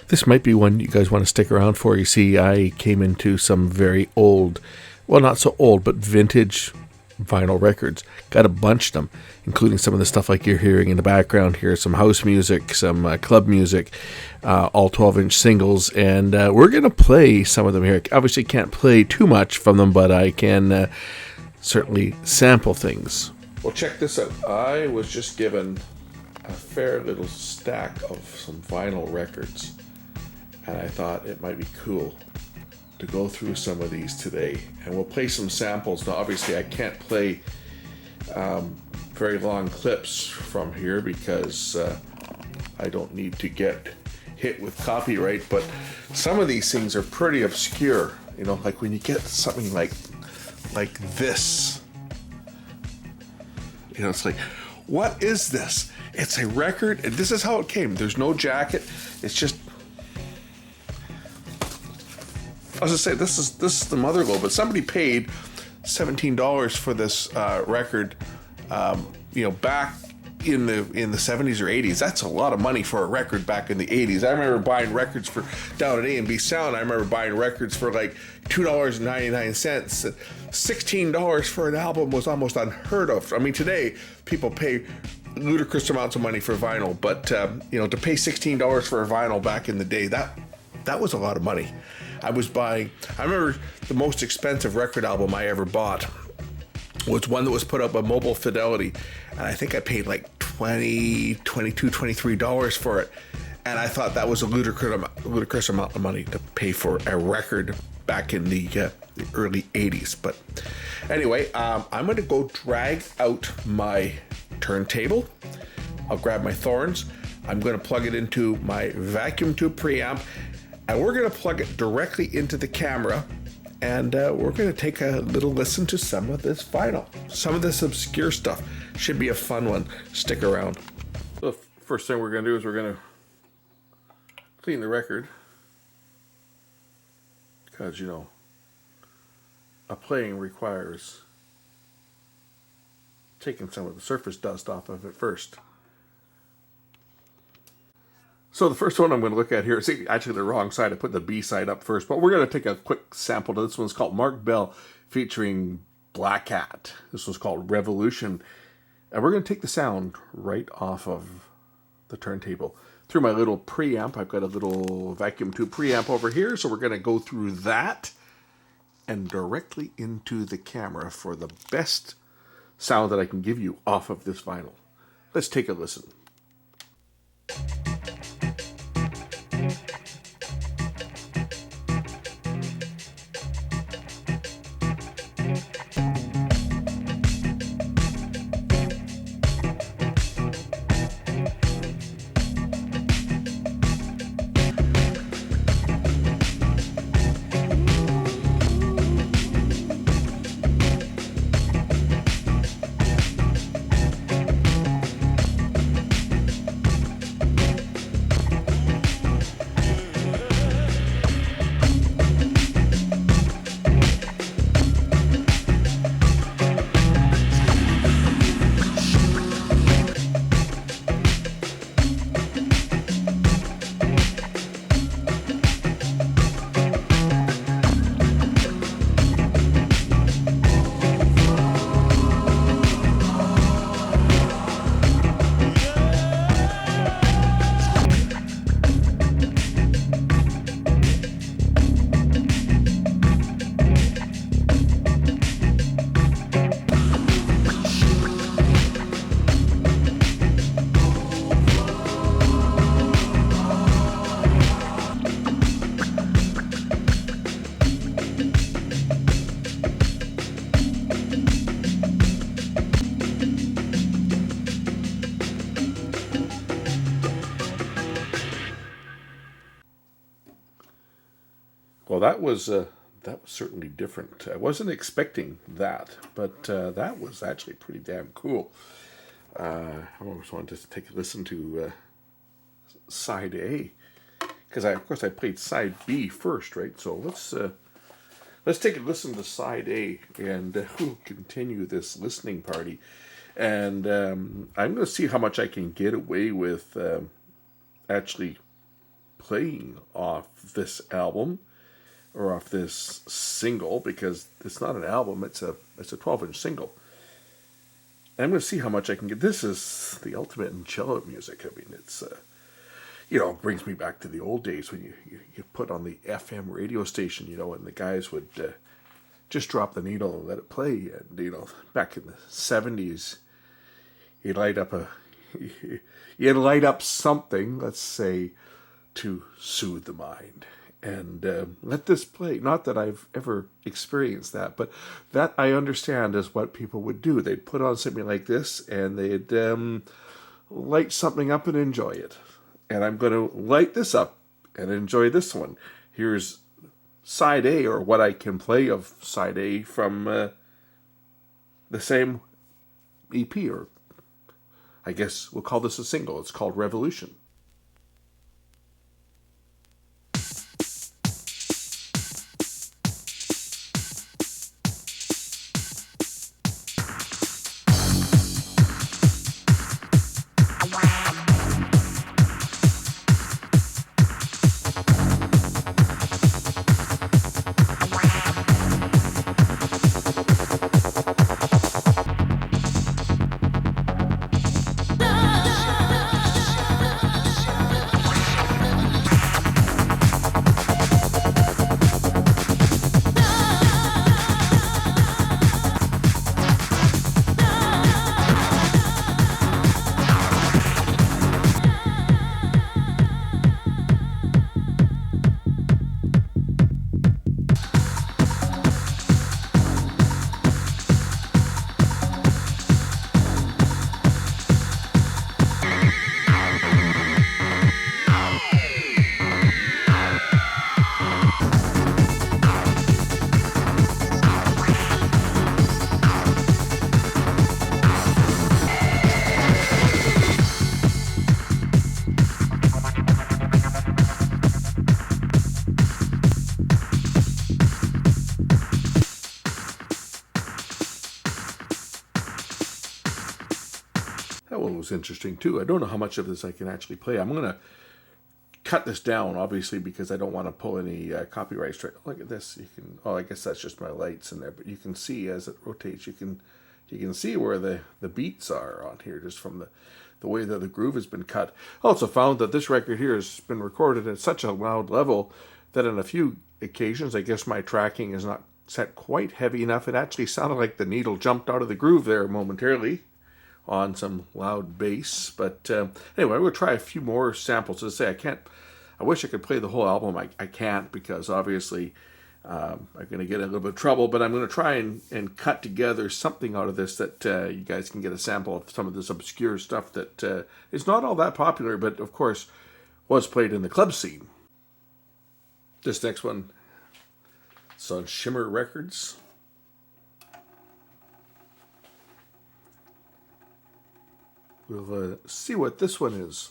This might be one you guys want to stick around for. You see, I came into some very old, well, not so old, but vintage vinyl records. Got a bunch of them, including some of the stuff like you're hearing in the background here, some house music, some club music, all 12-inch singles, and we're going to play some of them here. Obviously can't play too much from them, but I can certainly sample things. Well, check this out. I was just given a fair little stack of some vinyl records, and I thought it might be cool to go through some of these today, and we'll play some samples. Now obviously I can't play very long clips from here because I don't need to get hit with copyright, but some of these things are pretty obscure, you know, like when you get something like this, you know, it's like, what is this? It's a record, and this is how it came. There's no jacket. It's just, I was gonna say, this is the mother load, but somebody paid $17 for this record, you know, back in the 70s or 80s. That's a lot of money for a record back in the 80s. I remember buying records for down at A&B Sound. I remember buying records for like $2.99. $16 for an album was almost unheard of. I mean, today people pay ludicrous amounts of money for vinyl, but you know, to pay $16 for a vinyl back in the day, that was a lot of money. I remember the most expensive record album I ever bought was one that was put up by Mobile Fidelity, and I think I paid like $20, $22, $23 for it, and I thought that was a ludicrous amount of money to pay for a record back in the early 80s. But anyway, I'm going to go drag out my turntable. I'll grab my Thorns. I'm going to plug it into my vacuum tube preamp, and we're going to plug it directly into the camera, and we're going to take a little listen to some of this vinyl. Some of this obscure stuff. Should be a fun one. Stick around. So the first thing we're going to do is we're going to clean the record, because, you know, a playing requires taking some of the surface dust off of it first. So the first one I'm going to look at here is actually the wrong side. I put the B side up first, but we're going to take a quick sample to this one. It's called Mark Bell featuring Black Cat. This one's called Revolution. And we're going to take the sound right off of the turntable through my little preamp. I've got a little vacuum tube preamp over here, so we're going to go through that and directly into the camera for the best sound that I can give you off of this vinyl. Let's take a listen. Well, that was certainly different. I wasn't expecting that, but that was actually pretty damn cool. I always wanted to take a listen to side A, because of course I played side B first, right? So let's take a listen to side A, and we'll continue this listening party. And I'm going to see how much I can get away with actually playing off this album or off this single, because it's not an album, it's a 12-inch single. And I'm going to see how much I can get. This is the ultimate in cello music. I mean, it's it brings me back to the old days when you put on the FM radio station, and the guys would just drop the needle and let it play. And back in the 70s, you'd light up something, let's say, to soothe the mind, and let this play. Not that I've ever experienced that, but that I understand is what people would do. They'd put on something like this, and they'd light something up and enjoy it. And I'm going to light this up and enjoy this one. Here's side A, or what I can play of side A from the same EP, or I guess we'll call this a single. It's called Revolution. That one was interesting too. I don't know how much of this I can actually play. I'm going to cut this down, obviously, because I don't want to pull any copyright strike. Look at this. I guess that's just my lights in there, but you can see as it rotates, you can see where the beats are on here, just from the way that the groove has been cut. I also found that this record here has been recorded at such a loud level that on a few occasions, I guess my tracking is not set quite heavy enough. It actually sounded like the needle jumped out of the groove there momentarily on some loud bass. But anyway, I'm going to try a few more samples. As I say, I wish I could play the whole album. I can't, because obviously I'm going to get in a little bit of trouble, but I'm going to try and cut together something out of this that you guys can get a sample of some of this obscure stuff that is not all that popular, but of course was played in the club scene. This next one, it's on Shimmer Records. We'll see what this one is.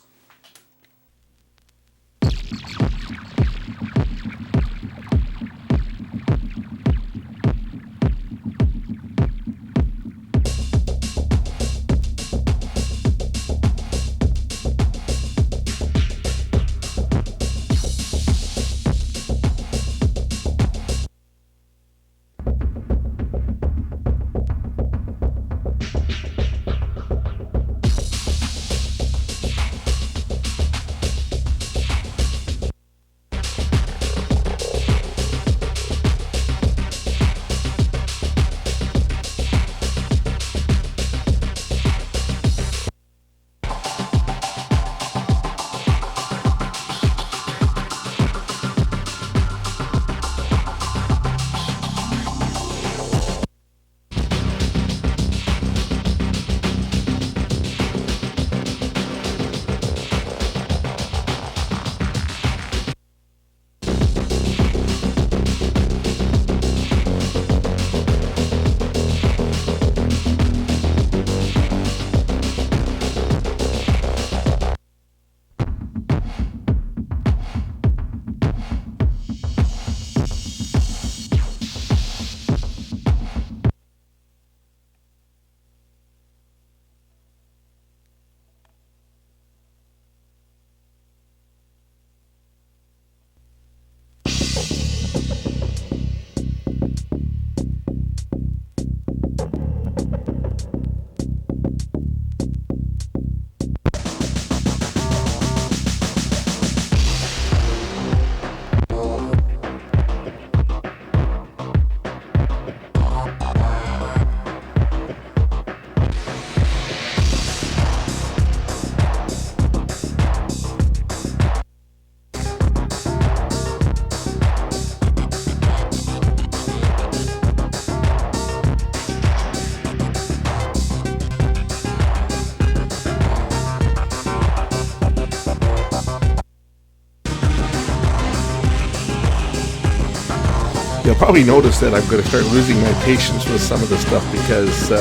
You'll probably notice that I'm going to start losing my patience with some of the stuff because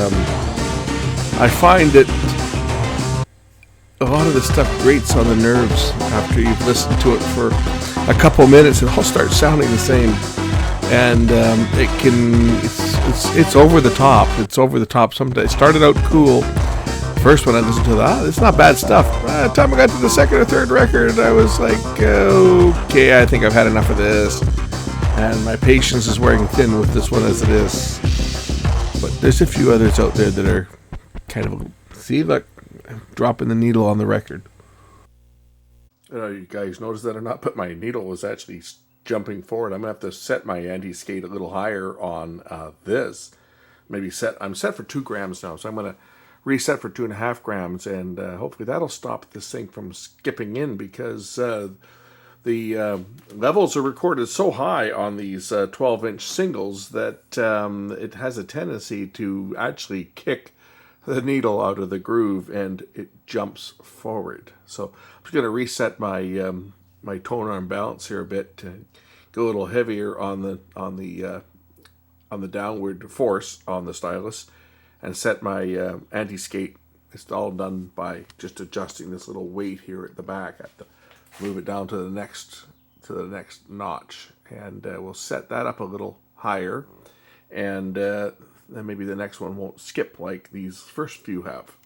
I find that a lot of the stuff grates on the nerves after you've listened to it for a couple minutes. It all starts sounding the same, and it's over the top. It's over the top. Sometimes it started out cool. First when I listened to that, it's not bad stuff. By the time I got to the second or third record, I was like, okay, I think I've had enough of this. And my patience is wearing thin with this one as it is. But there's a few others out there that are kind of, see, look, dropping the needle on the record. You guys notice that or not, but my needle was actually jumping forward. I'm going to have to set my anti-skate a little higher on this. I'm set for 2 grams now, so I'm going to reset for 2.5 grams, and hopefully that'll stop this thing from skipping in, because the levels are recorded so high on these 12-inch singles that it has a tendency to actually kick the needle out of the groove and it jumps forward. So I'm just going to reset my my tone arm balance here a bit to go a little heavier on the downward force on the stylus, and set my anti-skate. It's all done by just adjusting this little weight here at the back. I have to move it down to the next notch, and we'll set that up a little higher, and then maybe the next one won't skip like these first few have.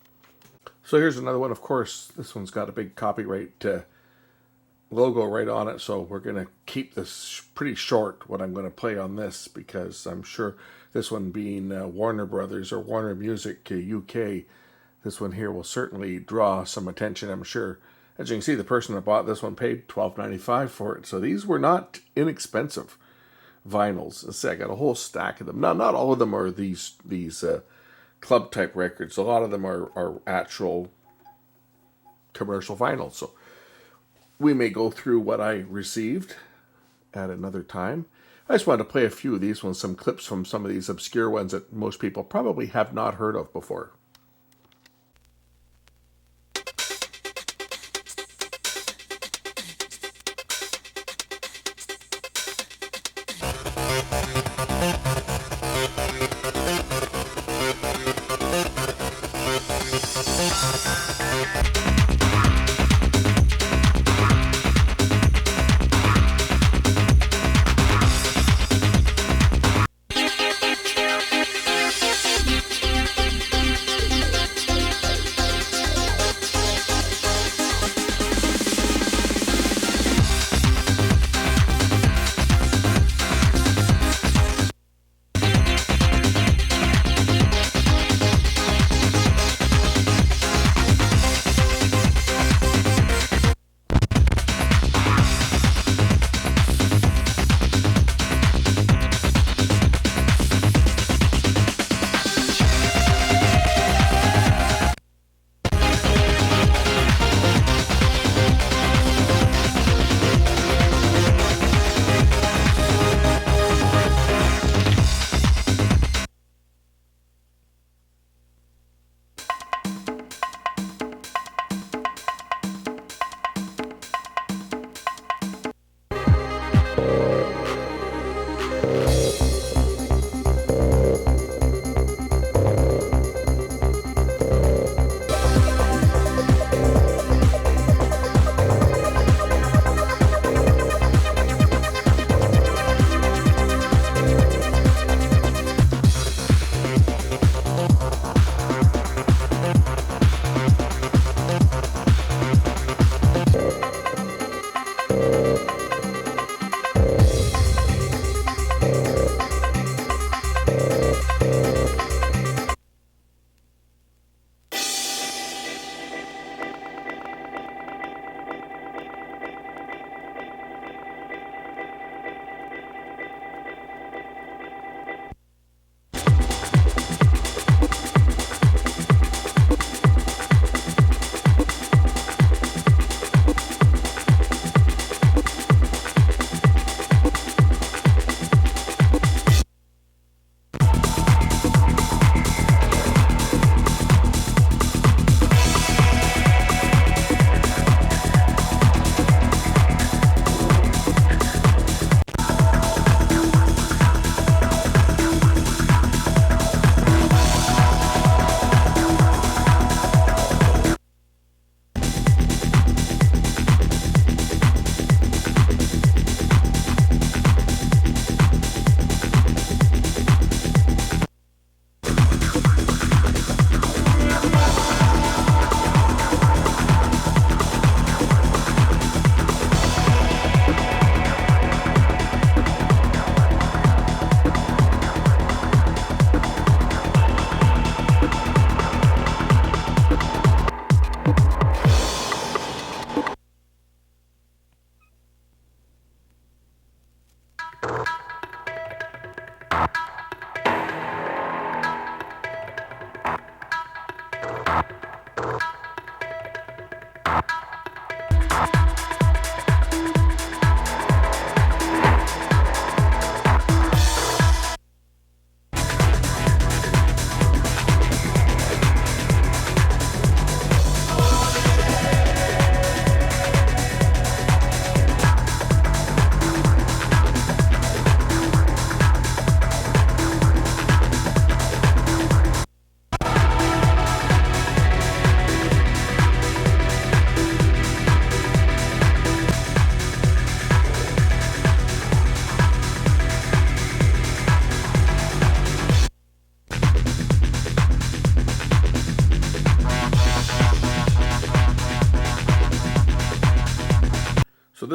So here's another one. Of course, this one's got a big copyright logo right on it, so we're going to keep this pretty short, what I'm going to play on this, because I'm sure this one being Warner Brothers or Warner Music UK, this one here will certainly draw some attention, I'm sure. As you can see, the person that bought this one paid $12.95 for it, so these were not inexpensive vinyls. Let's say I got a whole stack of them. Now, not all of them are these club type records. A lot of them are actual commercial vinyls. So we may go through what I received at another time. I just wanted to play a few of these ones, some clips from some of these obscure ones that most people probably have not heard of before.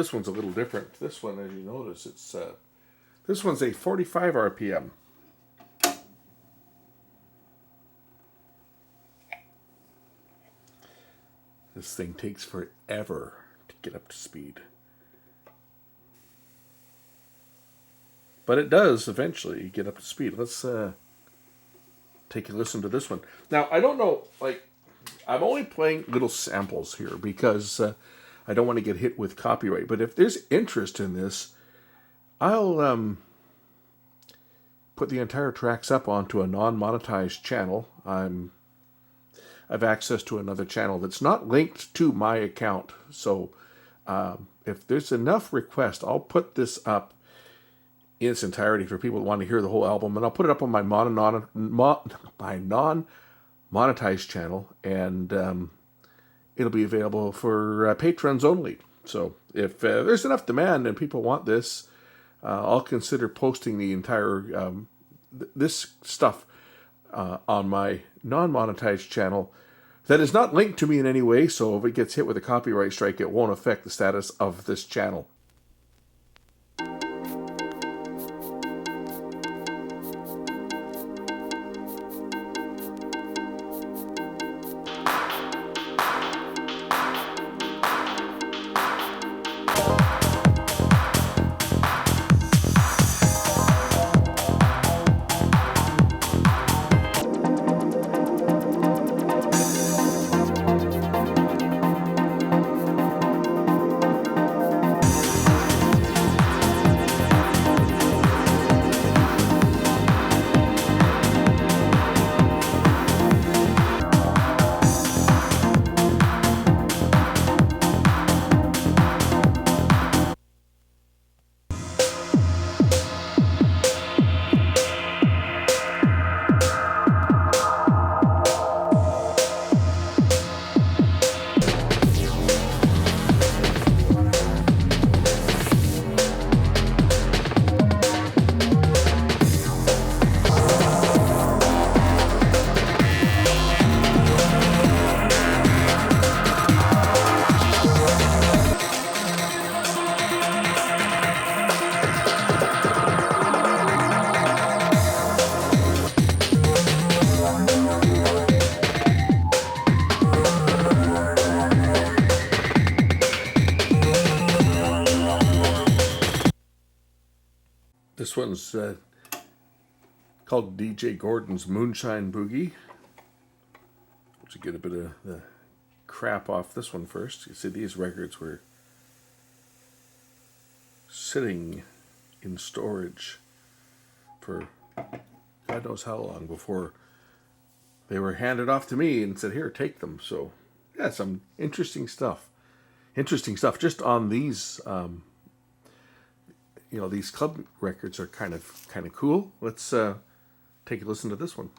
this one's a little different. This one, as you notice, it's this one's a 45 RPM. This thing takes forever to get up to speed. But it does eventually get up to speed. Let's take a listen to this one. Now, I don't know, like, I'm only playing little samples here because I don't want to get hit with copyright. But if there's interest in this, I'll put the entire tracks up onto a non-monetized channel. I've access to another channel that's not linked to my account. So if there's enough request, I'll put this up in its entirety for people that want to hear the whole album, and I'll put it up on my non-monetized channel, and it'll be available for patrons only. So if there's enough demand and people want this, I'll consider posting the entire this stuff on my non-monetized channel that is not linked to me in any way, so if it gets hit with a copyright strike, it won't affect the status of this channel. This one's called DJ Gordon's Moonshine Boogie. To get a bit of the crap off this one first. You see, these records were sitting in storage for God knows how long before they were handed off to me and said, here, take them. So, yeah, some interesting stuff. Interesting stuff just on these these club records are kind of cool. Let's take a listen to this one.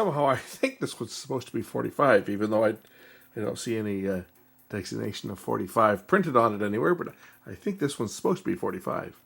somehow I think this was supposed to be 45, even though I don't see any designation of 45 printed on it anywhere, but I think this one's supposed to be 45.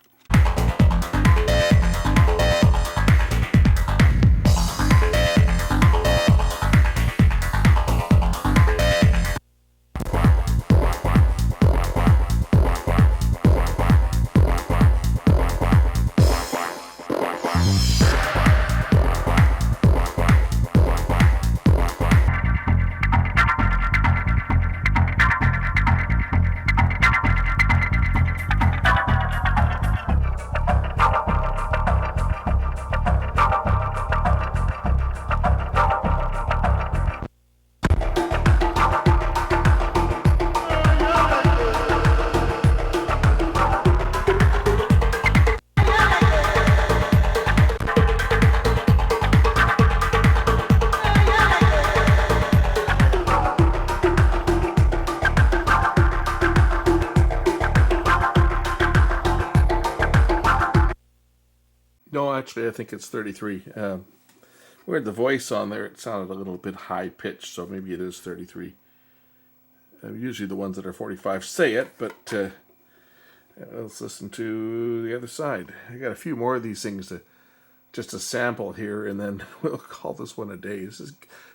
No, actually, I think it's 33. We had the voice on there. It sounded a little bit high-pitched, so maybe it is 33. Usually the ones that are 45 say it, but let's listen to the other side. I got a few more of these things just a sample here, and then we'll call this one a day. This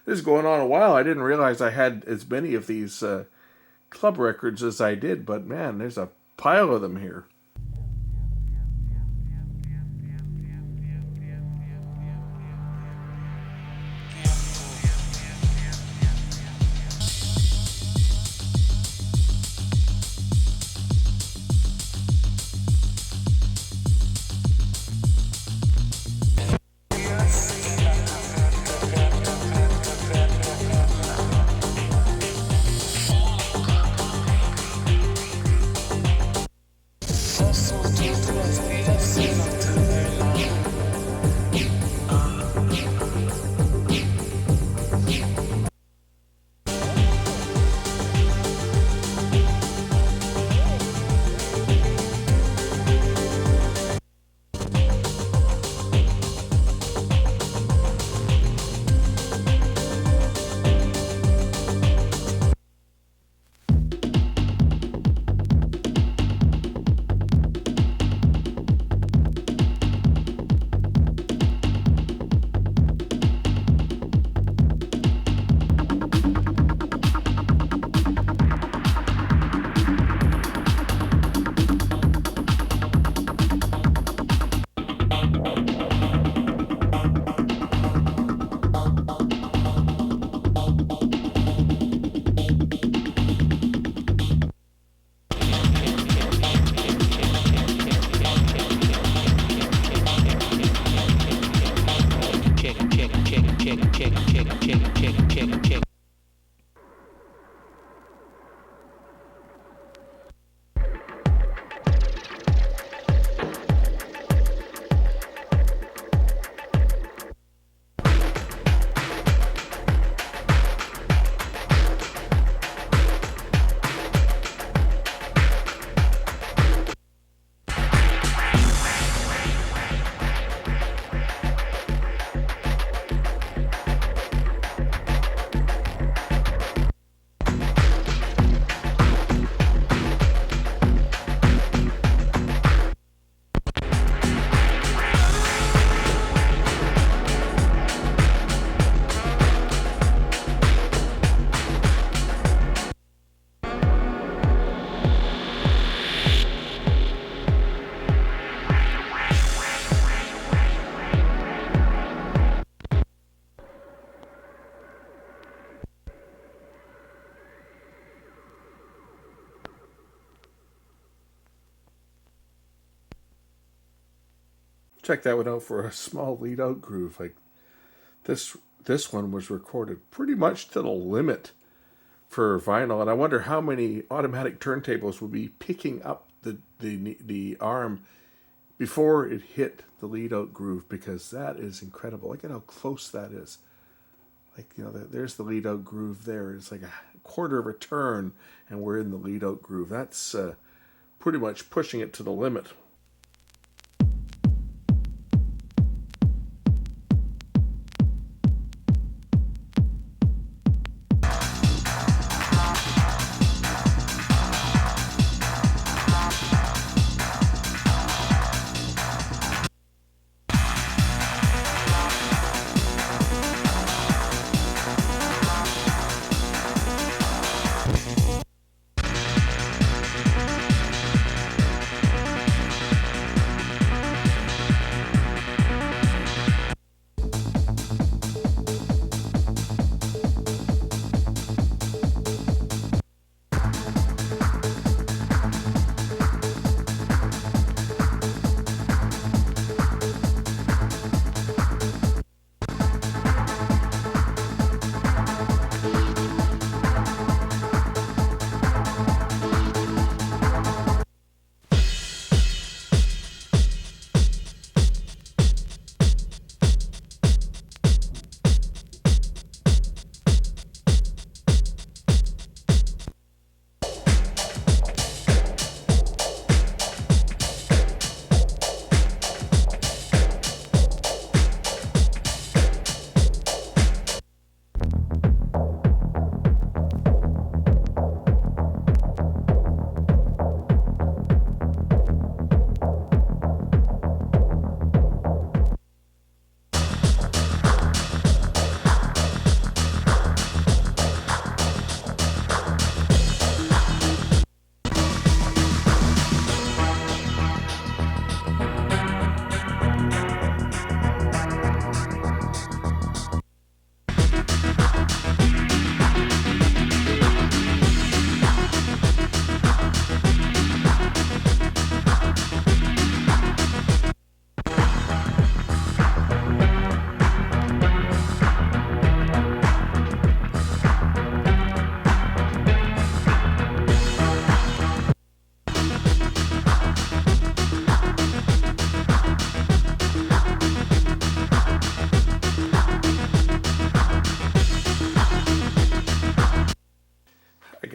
is going on a while. I didn't realize I had as many of these club records as I did, but man, there's a pile of them here. Check that one out for a small lead out groove. Like this one was recorded pretty much to the limit for vinyl, and I wonder how many automatic turntables will be picking up the arm before it hit the lead out groove, because that is incredible. Look at how close that is. Like, you know, there's the lead out groove there. It's like a quarter of a turn and we're in the lead out groove. That's pretty much pushing it to the limit.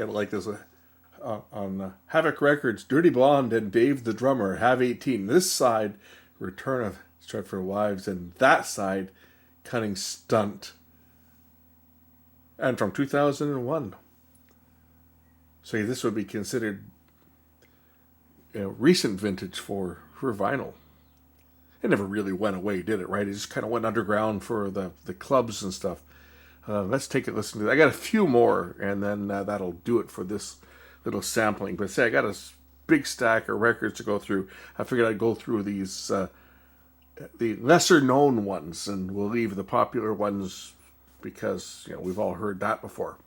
I like this. On Havoc Records, Dirty Blonde and Dave the Drummer have 18. This side, Return of Stratford Wives, and that side, Cunning Stunt. And from 2001. So this would be considered recent vintage for vinyl. It never really went away, did it, right? It just kind of went underground for the clubs and stuff. Let's take a listen to that. I got a few more, and then that'll do it for this little sampling. But say I got a big stack of records to go through. I figured I'd go through these the lesser known ones, and we'll leave the popular ones because we've all heard that before.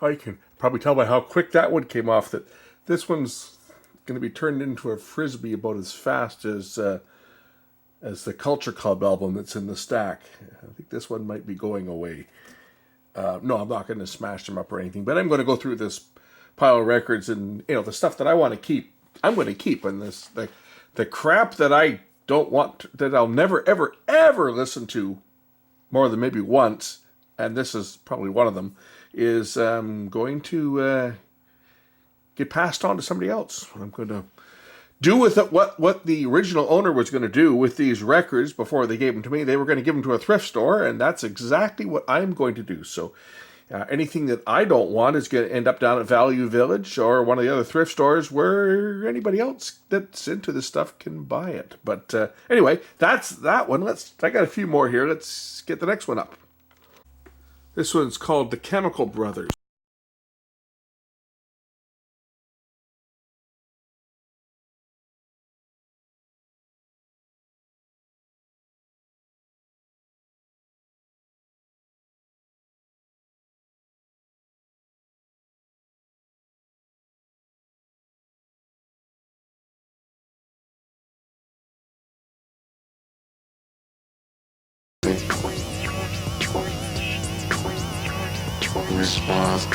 You can probably tell by how quick that one came off that this one's going to be turned into a frisbee about as fast as the Culture Club album that's in the stack. I think this one might be going away. No, I'm not going to smash them up or anything, but I'm going to go through this pile of records, and the stuff that I want to keep, I'm going to keep, and the crap that I don't want, that I'll never ever ever listen to more than maybe once, and this is probably one of them, is going to get passed on to somebody else. I'm going to do with it what the original owner was going to do with these records before they gave them to me. They were going to give them to a thrift store, and that's exactly what I'm going to do. So anything that I don't want is going to end up down at Value Village or one of the other thrift stores where anybody else that's into this stuff can buy it. But anyway, that's that one. I got a few more here. Let's get the next one up. This one's called The Chemical Brothers. Response.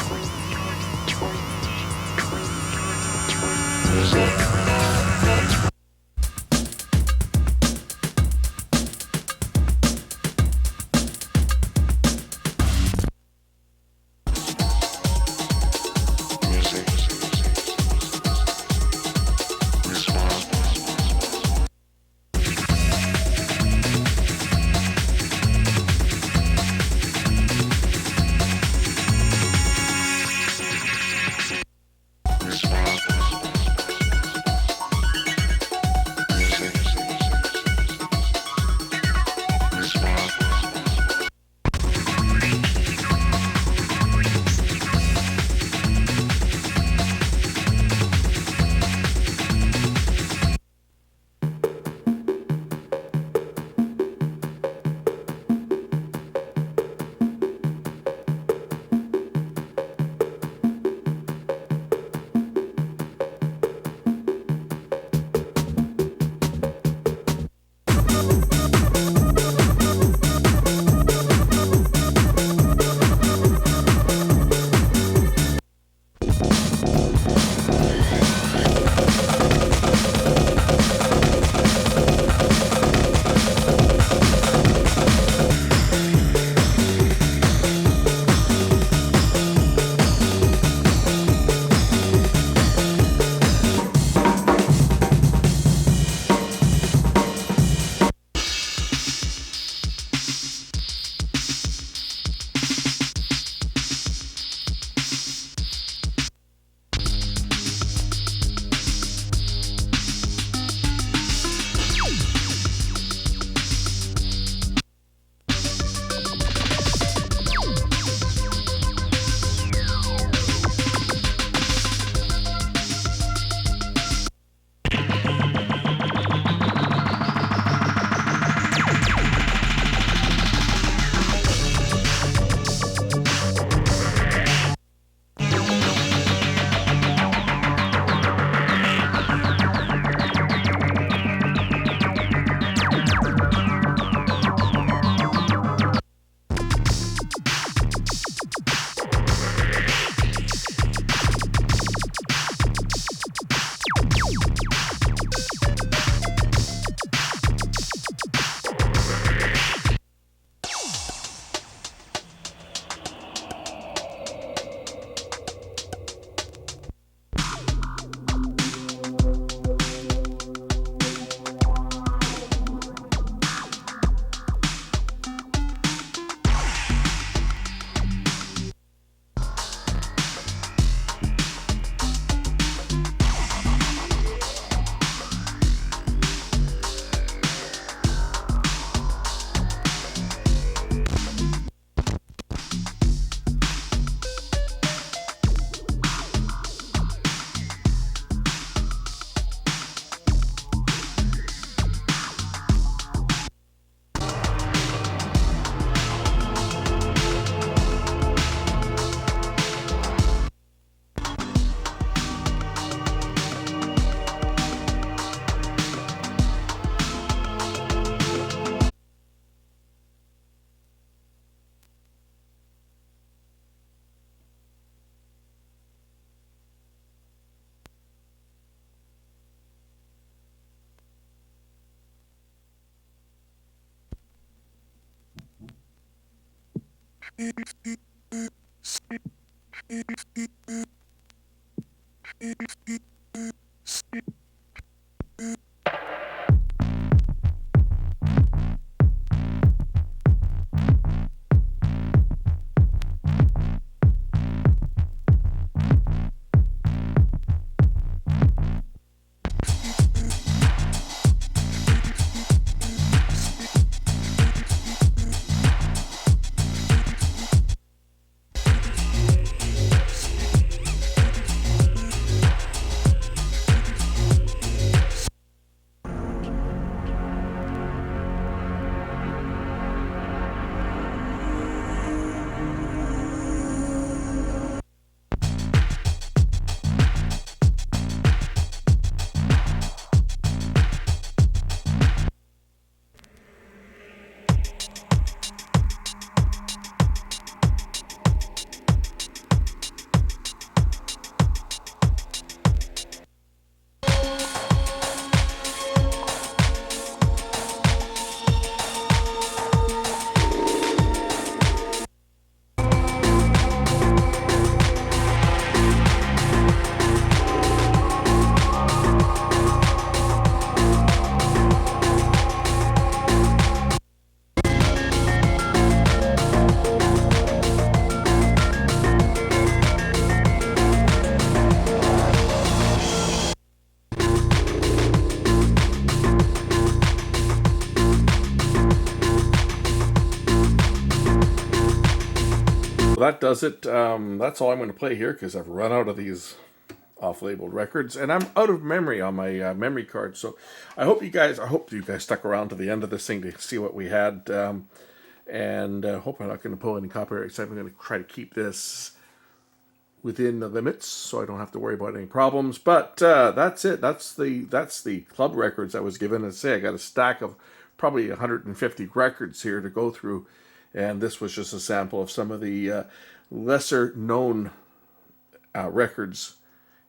That does it. That's all I'm going to play here because I've run out of these off-labeled records, and I'm out of memory on my memory card. So I hope you guys stuck around to the end of this thing to see what we had, and hope I'm not going to pull any copyright. I'm going to try to keep this within the limits so I don't have to worry about any problems. But that's it. That's the club records I was given. As I say, I got a stack of probably 150 records here to go through. And this was just a sample of some of the lesser known records.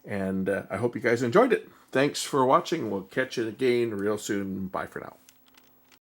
And I hope you guys enjoyed it. Thanks for watching. We'll catch you again real soon. Bye for now.